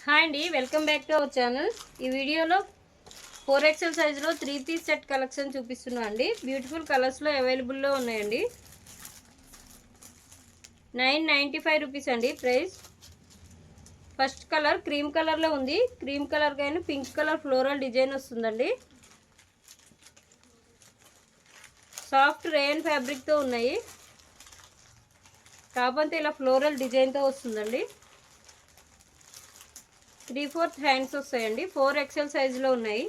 Hi అండి, welcome back to our channel. ఈ వీడియోలో 4XL సైజులో 3 పీస్ సెట్ కలెక్షన్ చూపిస్తున్నా అండి. బ్యూటిఫుల్ కలర్స్లో అవైలబుల్లో ఉన్నాయండి. 995 రూపీస్ అండి ప్రైస్. ఫస్ట్ కలర్ క్రీమ్ కలర్లో ఉంది. క్రీమ్ కలర్ కానీ పింక్ కలర్ ఫ్లోరల్ డిజైన్ వస్తుందండి. సాఫ్ట్ రేయన్ ఫ్యాబ్రిక్తో ఉన్నాయి. టాప్ అంతా ఇలా ఫ్లోరల్ డిజైన్తో వస్తుందండి. 3/4 హ్యాండ్స్ వస్తాయండి. 4XL సైజులో ఉన్నాయి.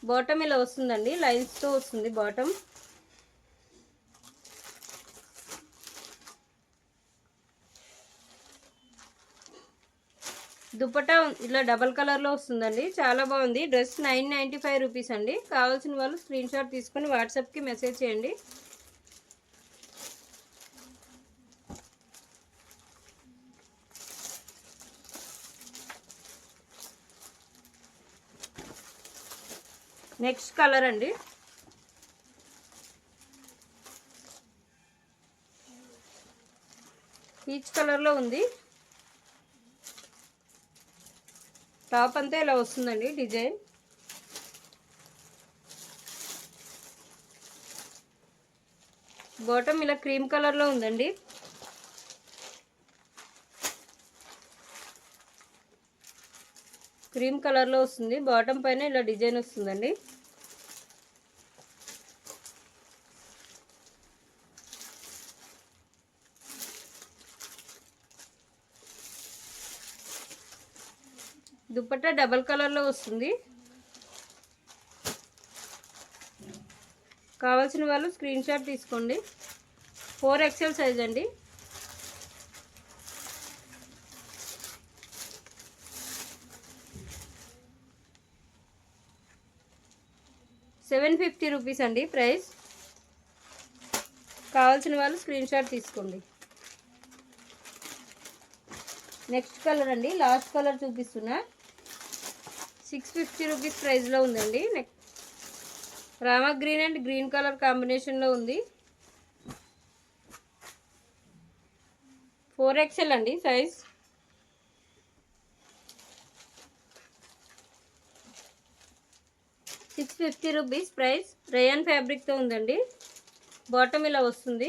బాటమ్ ఇలా వస్తుందండి, లైన్స్తో వస్తుంది బాటమ్. దుపట్టా ఇలా డబల్ కలర్లో వస్తుందండి, చాలా బాగుంది. డ్రెస్ 995 రూపీస్ అండి. కావాల్సిన వాళ్ళు స్క్రీన్ షాట్ తీసుకొని వాట్సాప్కి మెసేజ్ చేయండి. నెక్స్ట్ కలర్ అండి, పీచ్ కలర్లో ఉంది. టాప్ అంతా ఇలా వస్తుందండి డిజైన్. బాటమ్ ఇలా క్రీమ్ కలర్లో ఉందండి. క్రీమ్ కలర్లో వస్తుంది. బాటమ్ పైన ఇలా డిజైన్ వస్తుందండి. దుపట్టా డబల్ కలర్లో వస్తుంది. కావాల్సిన వాళ్ళు స్క్రీన్ షాట్ తీసుకోండి. 4XL సైజ్ అండి. $750 రూపీస్ అండి ప్రైస్. కావాల్సిన వాళ్ళు స్క్రీన్ షాట్ తీసుకోండి. నెక్స్ట్ కలర్ అండి, లాస్ట్ కలర్ చూపిస్తున్నా. 650 రూపీస్ ప్రైస్లో ఉందండి. Rama green and green colour కాంబినేషన్లో ఉంది. 4XL అండి సైజ్. $650 rupees price. రేయన్ ఫ్యాబ్రిక్తో ఉందండి. బాటమ్ ఇలా వస్తుంది.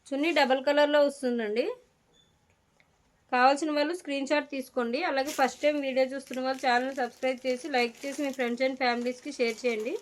చున్నీ డబల్ కలర్లో వస్తుందండి. కావాల్సిన వాళ్ళు స్క్రీన్ షాట్ తీసుకోండి. అలాగే ఫస్ట్ టైం వీడియో చూస్తున్న వాళ్ళు ఛానల్ సబ్స్క్రైబ్ చేసి లైక్ చేసి మీ ఫ్రెండ్స్ అండ్ ఫ్యామిలీస్కి షేర్ చేయండి.